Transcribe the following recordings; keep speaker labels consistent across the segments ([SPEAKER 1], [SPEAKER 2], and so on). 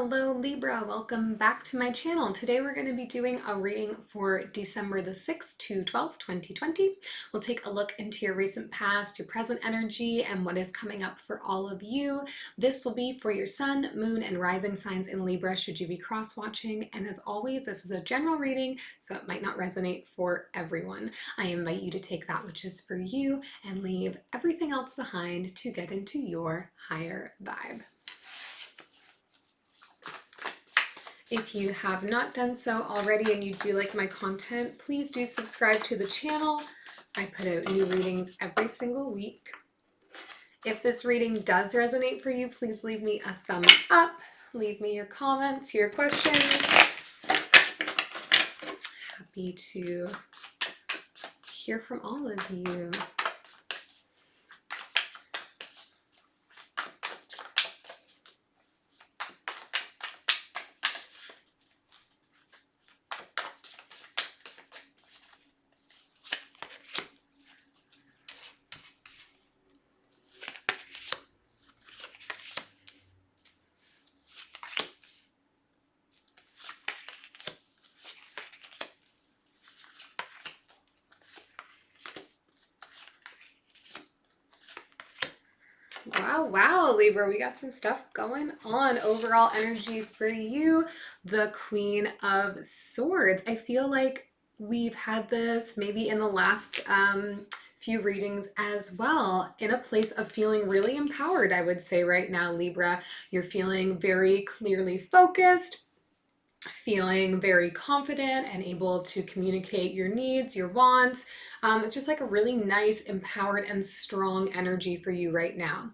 [SPEAKER 1] Hello Libra, welcome back to my channel. Today we're going to be doing a reading for December the 6th to 12th, 2020. We'll take a look into your recent past, your present energy, and what is coming up for all of you. This will be for your sun, moon, and rising signs in Libra should you be cross-watching. And as always, this is a general reading, so it might not resonate for everyone. I invite you to take that which is for you and leave everything else behind to get into your higher vibe. If you have not done so already and you do like my content, please do subscribe to the channel. I put out new readings every single week. If this reading does resonate for you, please leave me a thumbs up. Leave me your comments, your questions. Happy to hear from all of you. Wow, Libra, we got some stuff going on. Overall energy for you, the Queen of Swords. I feel like we've had this maybe in the last few readings as well, in a place of feeling really empowered, I would say right now, Libra. You're feeling very clearly focused, feeling very confident and able to communicate your needs, your wants. It's just like a really nice, empowered, and strong energy for you right now.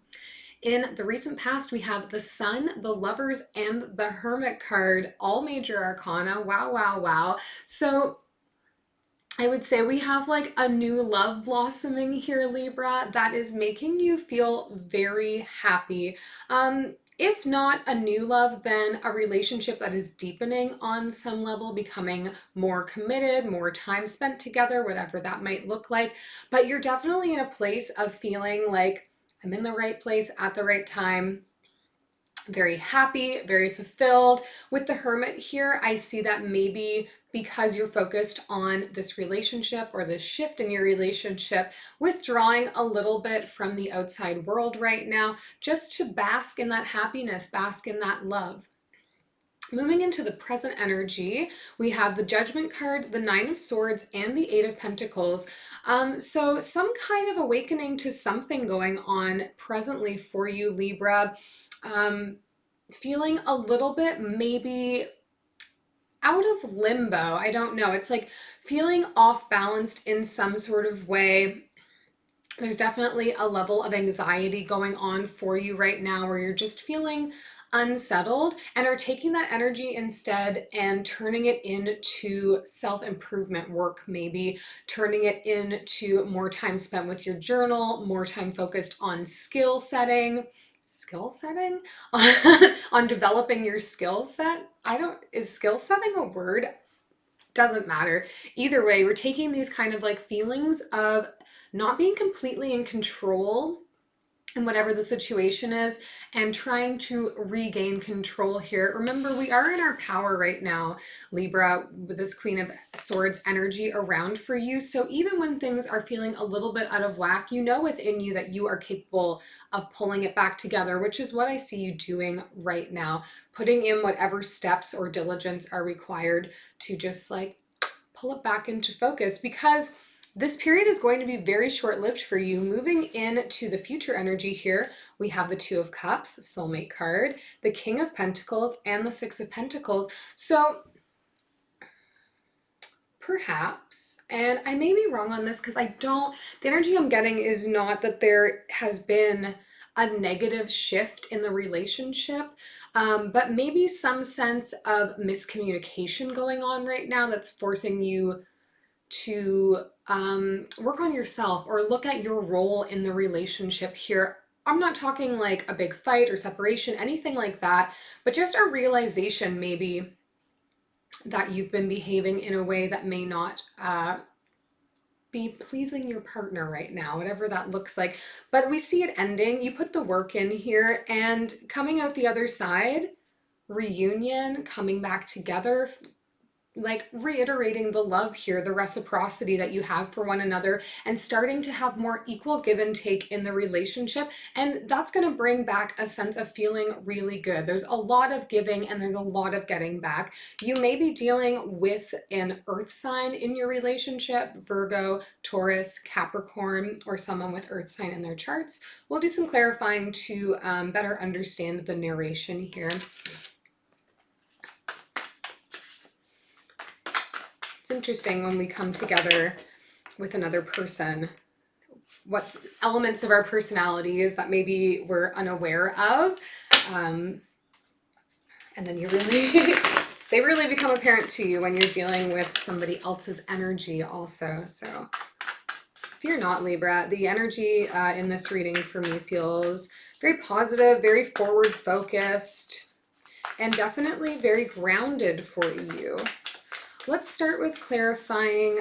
[SPEAKER 1] In the recent past, we have the Sun, the Lovers, and the Hermit card, all major arcana. Wow. So I would say we have like a new love blossoming here, Libra, that is making you feel very happy. If not a new love, then a relationship that is deepening on some level, becoming more committed, more time spent together, whatever that might look like. But you're definitely in a place of feeling like I'm in the right place at the right time. Very happy, very fulfilled. With the Hermit here, I see that maybe because you're focused on this relationship or this shift in your relationship, withdrawing a little bit from the outside world right now, just to bask in that happiness, bask in that love. Moving into the present energy, we have the Judgment card, the Nine of Swords, and the Eight of Pentacles. So some kind of awakening to something going on presently for you, Libra. Feeling a little bit maybe out of limbo. I don't know. It's like feeling off balanced in some sort of way. There's definitely a level of anxiety going on for you right now where you're just feeling unsettled and are taking that energy instead and turning it into self-improvement work, maybe turning it into more time spent with your journal, more time focused on skill setting, on developing your skill set. Is skill setting a word? Doesn't matter. Either way, we're taking these kind of like feelings of not being completely in control in whatever the situation is and trying to regain control here. Remember, we are in our power right now, Libra, with this Queen of Swords energy around for you. So even when things are feeling a little bit out of whack, you know within you that you are capable of pulling it back together, which is what I see you doing right now, putting in whatever steps or diligence are required to just like pull it back into focus, because this period is going to be very short-lived for you. Moving into the future energy here, we have the Two of Cups, Soulmate card, the King of Pentacles, and the Six of Pentacles. So perhaps, and I may be wrong on this because the energy I'm getting is not that there has been a negative shift in the relationship, but maybe some sense of miscommunication going on right now that's forcing you to work on yourself or look at your role in the relationship here. I'm not talking like a big fight or separation, anything like that, but just a realization maybe that you've been behaving in a way that may not be pleasing your partner right now, whatever that looks like. But we see it ending. You put the work in here and coming out the other side reunion, coming back together, like reiterating the love here, the reciprocity that you have for one another, and starting to have more equal give and take in the relationship. And that's going to bring back a sense of feeling really good. There's a lot of giving and there's a lot of getting back. You may be dealing with an earth sign in your relationship, Virgo, Taurus, Capricorn, or someone with earth sign in their charts. We'll do some clarifying to better understand the narration here. It's interesting when we come together with another person, what elements of our personalities that maybe we're unaware of. And then you really, they really become apparent to you when you're dealing with somebody else's energy also. So if you're not Libra, the energy in this reading for me feels very positive, very forward focused, and definitely very grounded for you. Let's start with clarifying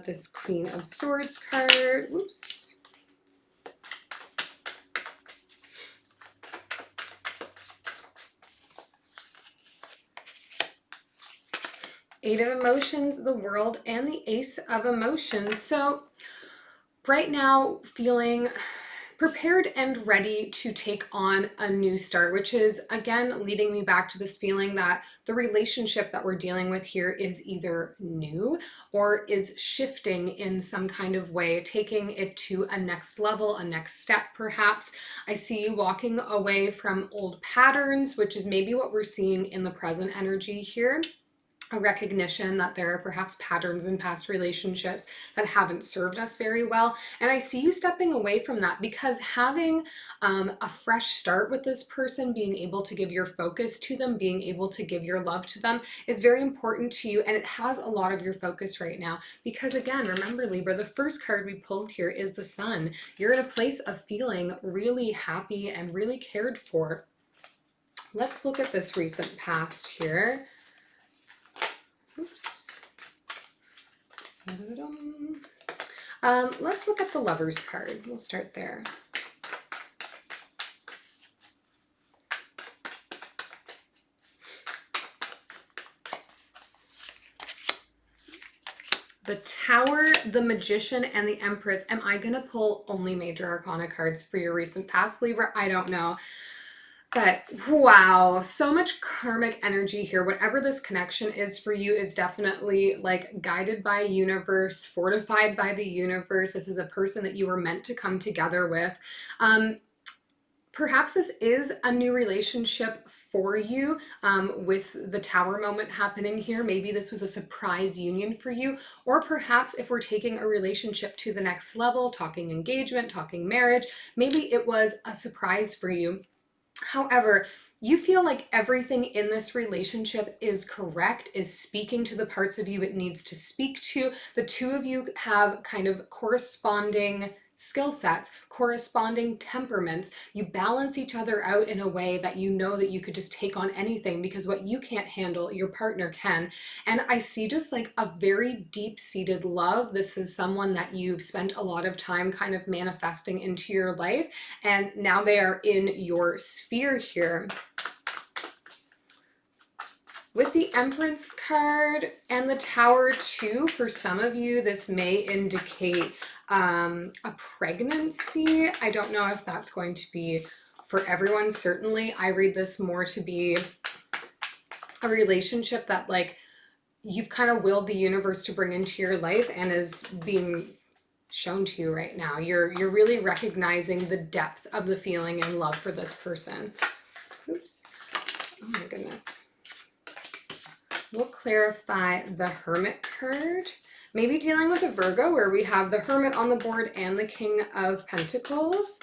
[SPEAKER 1] this Queen of Swords card. Oops. Eight of Emotions, the World, and the Ace of Emotions. So right now, feeling prepared and ready to take on a new start, which is again leading me back to this feeling that the relationship that we're dealing with here is either new or is shifting in some kind of way, taking it to a next level, a next step perhaps. I see you walking away from old patterns, which is maybe what we're seeing in the present energy here. A recognition that there are perhaps patterns in past relationships that haven't served us very well. And I see you stepping away from that because having a fresh start with this person, being able to give your focus to them, being able to give your love to them is very important to you. And it has a lot of your focus right now. Because again, remember Libra, the first card we pulled here is the Sun. You're in a place of feeling really happy and really cared for. Let's look at this recent past here. Oops. Let's look at the Lovers card. We'll start there. The Tower, the Magician, and the Empress. Am I going to pull only major arcana cards for your recent past, Libra? I don't know. But wow, so much karmic energy here. Whatever this connection is for you is definitely like guided by universe, fortified by the universe. This is a person that you were meant to come together with. Perhaps this is a new relationship for you with the Tower moment happening here. Maybe this was a surprise union for you, or perhaps if we're taking a relationship to the next level, talking engagement, talking marriage, maybe it was a surprise for you. However, you feel like everything in this relationship is correct, is speaking to the parts of you it needs to speak to. The two of you have kind of corresponding skill sets, corresponding temperaments. You balance each other out in a way that you know that you could just take on anything because what you can't handle, your partner can. And I see just like a very deep-seated love. This is someone that you've spent a lot of time kind of manifesting into your life, and now they are in your sphere here. With the Empress card and the Tower too, for some of you, this may indicate a pregnancy. I don't know if that's going to be for everyone. Certainly, I read this more to be a relationship that like you've kind of willed the universe to bring into your life and is being shown to you right now. You're really recognizing the depth of the feeling and love for this person. Oops. Oh my goodness. We'll clarify the Hermit card. Maybe dealing with a Virgo where we have the Hermit on the board and the King of Pentacles.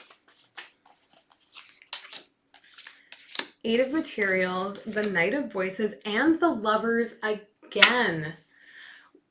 [SPEAKER 1] Eight of Materials, the Knight of Voices, and the Lovers again.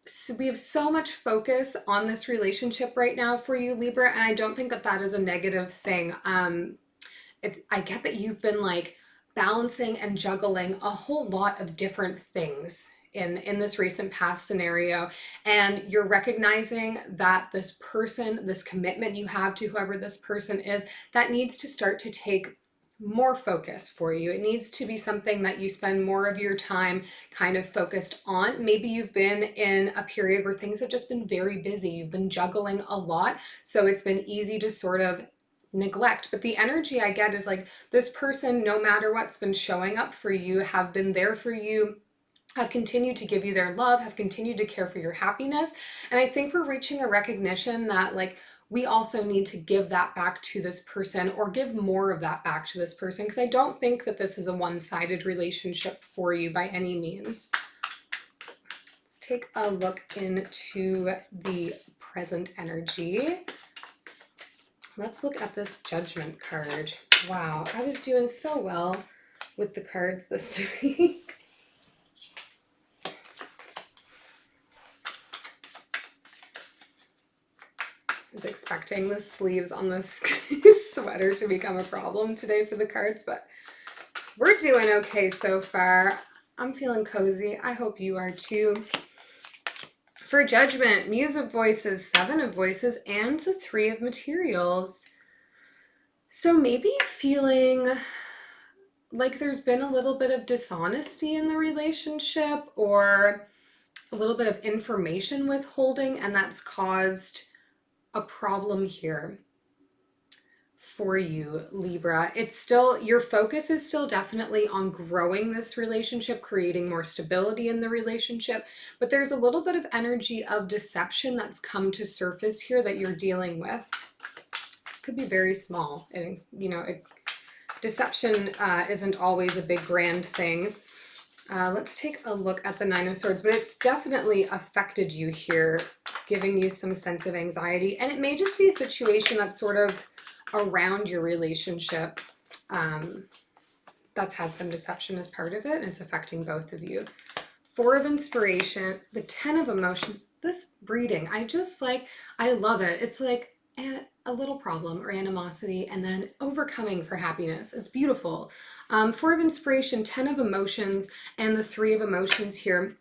[SPEAKER 1] So we have so much focus on this relationship right now for you, Libra, and I don't think that that is a negative thing. I get that you've been like balancing and juggling a whole lot of different things in this recent past scenario, and you're recognizing that this person, this commitment you have to whoever this person is, that needs to start to take more focus for you. It needs to be something that you spend more of your time kind of focused on. Maybe you've been in a period where things have just been very busy. You've been juggling a lot, so it's been easy to sort of neglect. But the energy I get is like this person, no matter what's been showing up for you, have been there for you, have continued to give you their love, have continued to care for your happiness. And I think we're reaching a recognition that like we also need to give that back to this person, or give more of that back to this person, because I don't think that this is a one-sided relationship for you by any means. Let's take a look into the present energy. Let's look at this Judgment card. Wow, I was doing so well with the cards this week. I was expecting the sleeves on this sweater to become a problem today for the cards, but we're doing okay so far. I'm feeling cozy. I hope you are too. For Judgment, Muse of Voices, Seven of Voices, and the Three of Materials. So maybe feeling like there's been a little bit of dishonesty in the relationship, or a little bit of information withholding, and that's caused a problem here for you, Libra. It's still, your focus is still definitely on growing this relationship, creating more stability in the relationship, but there's a little bit of energy of deception that's come to surface here that you're dealing with. Could be very small, and you know, deception isn't always a big grand thing. Let's take a look at the Nine of Swords, but it's definitely affected you here, giving you some sense of anxiety. And it may just be a situation that's sort of around your relationship that's had some deception as part of it, and it's affecting both of you. Four of Inspiration, the Ten of Emotions. This reading, I love it. It's like a little problem or animosity, and then overcoming for happiness. It's beautiful. Four of Inspiration, Ten of Emotions, and the Three of Emotions here.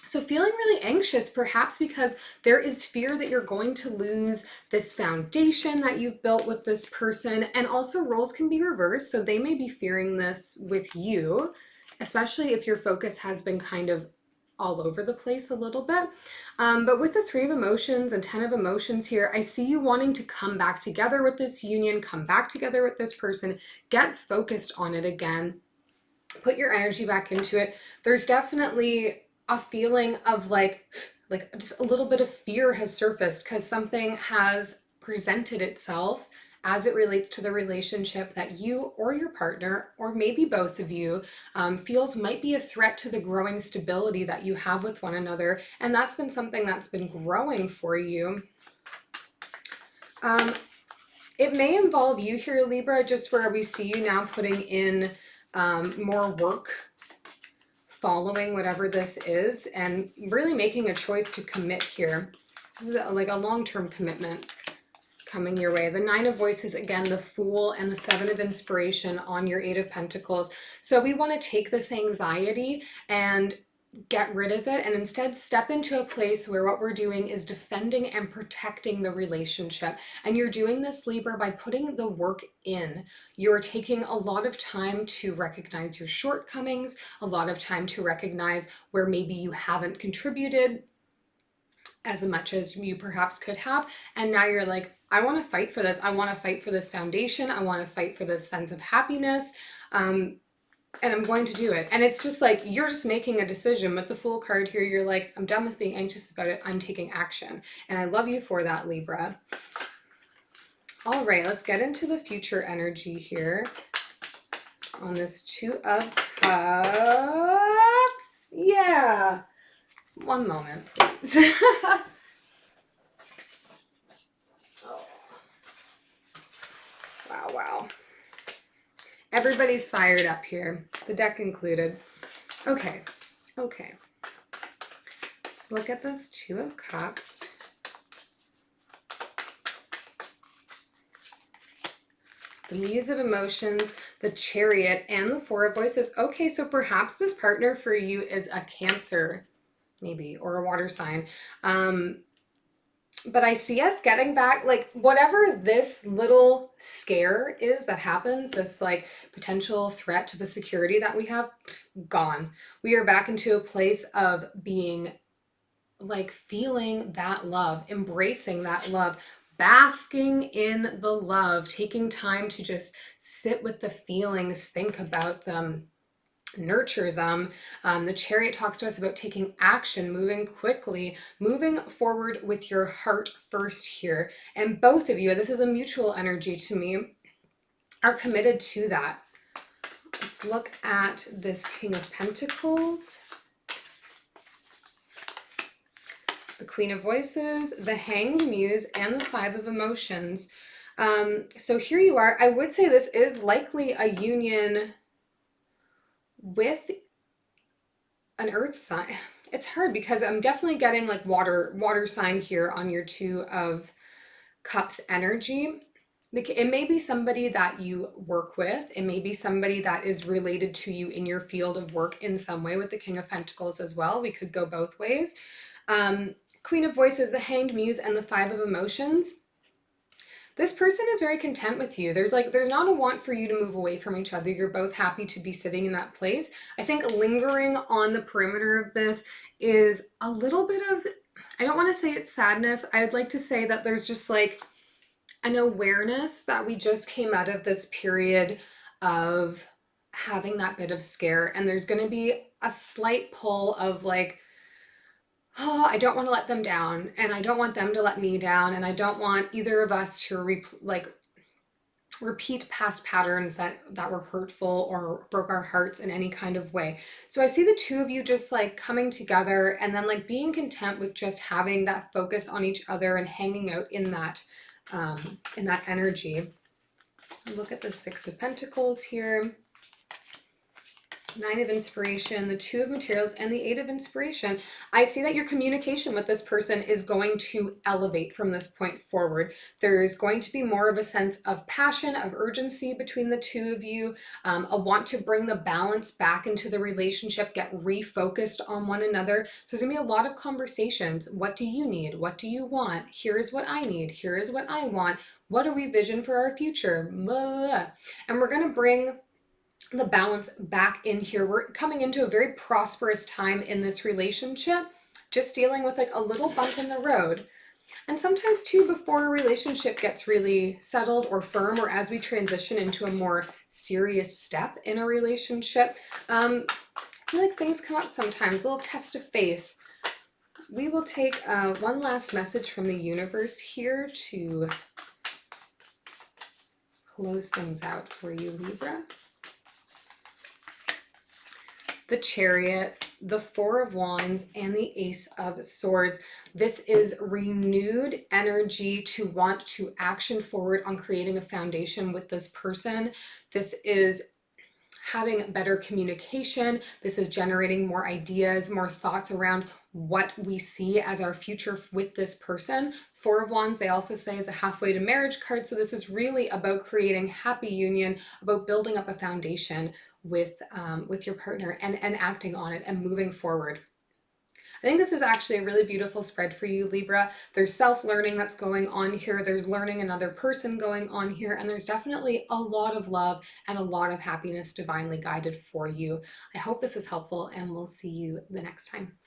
[SPEAKER 1] So feeling really anxious, perhaps because there is fear that you're going to lose this foundation that you've built with this person. And also roles can be reversed, so they may be fearing this with you, especially if your focus has been kind of all over the place a little bit. But with the Three of Emotions and Ten of Emotions here, I see you wanting to come back together with this union, come back together with this person, get focused on it again, put your energy back into it. There's definitely a feeling of like just a little bit of fear has surfaced because something has presented itself as it relates to the relationship that you or your partner, or maybe both of you, feels might be a threat to the growing stability that you have with one another. And that's been something that's been growing for you. It may involve you here, Libra, just where we see you now putting in more work following whatever this is, and really making a choice to commit here. This is like a long-term commitment coming your way. The Nine of Voices, again, the Fool, and the Seven of Inspiration on your Eight of Pentacles. So we want to take this anxiety and get rid of it, and instead step into a place where what we're doing is defending and protecting the relationship. And you're doing this, Libra, by putting the work in. You're taking a lot of time to recognize your shortcomings, a lot of time to recognize where maybe you haven't contributed as much as you perhaps could have. And now you're like, I want to fight for this. I want to fight for this foundation. I want to fight for this sense of happiness. And I'm going to do it. And it's just like, you're just making a decision. With the Fool card here, you're like, I'm done with being anxious about it. I'm taking action. And I love you for that, Libra. All right, let's get into the future energy here on this Two of Cups. Yeah. One moment, please. Oh. Wow, wow. Everybody's fired up here, the deck included. Okay, okay. Let's look at this Two of Cups. The Muse of Emotions, the Chariot, and the Four of Voices. Okay, so perhaps this partner for you is a Cancer, maybe, or a water sign. But I see us getting back, like, whatever this little scare is that happens, this like potential threat to the security that we have, gone. We are back into a place of being like feeling that love, embracing that love, basking in the love, taking time to just sit with the feelings, think about them, nurture them. The chariot talks to us about taking action, moving quickly, moving forward with your heart first here. And both of you, this is a mutual energy to me, are committed to that. Let's look at this King of Pentacles, the Queen of Voices, the Hanged Muse, and the Five of Emotions. So here you are. I would say this is likely a union with an earth sign. It's hard because I'm definitely getting like water sign here on your Two of Cups energy. It may be somebody that you work with. It may be somebody that is related to you in your field of work in some way with the King of Pentacles as well. We could go both ways. Queen of Voices, the Hanged Muse, and the Five of Emotions. This person is very content with you. There's not a want for you to move away from each other. You're both happy to be sitting in that place. I think lingering on the perimeter of this is a little bit of, I don't want to say it's sadness. I would like to say that there's just like an awareness that we just came out of this period of having that bit of scare, and there's going to be a slight pull of like, oh, I don't want to let them down, and I don't want them to let me down, and I don't want either of us to repeat past patterns that were hurtful or broke our hearts in any kind of way. So I see the two of you just like coming together and then like being content with just having that focus on each other and hanging out in that energy. Look at the Six of Pentacles here. Nine of Inspiration, the Two of Materials, and the Eight of Inspiration. I see that your communication with this person is going to elevate from this point forward. There's going to be more of a sense of passion, of urgency between the two of you, a want to bring the balance back into the relationship, get refocused on one another. So there's going to be a lot of conversations. What do you need? What do you want? Here is what I need. Here is what I want. What do we vision for our future? Blah. And we're going to bring the balance back in here. We're coming into a very prosperous time in this relationship, just dealing with like a little bump in the road. And sometimes too, before a relationship gets really settled or firm, or as we transition into a more serious step in a relationship, I feel like things come up sometimes, a little test of faith. We will take one last message from the universe here to close things out for you, Libra. The Chariot, the Four of Wands, and the Ace of Swords. This is renewed energy to want to action forward on creating a foundation with this person. This is having better communication. This is generating more ideas, more thoughts around what we see as our future with this person. Four of Wands, they also say, is a halfway to marriage card. So this is really about creating happy union, about building up a foundation with your partner and acting on it and moving forward. I think this is actually a really beautiful spread for you, Libra. There's self-learning that's going on here. There's learning another person going on here. And there's definitely a lot of love and a lot of happiness divinely guided for you. I hope this is helpful, and we'll see you the next time.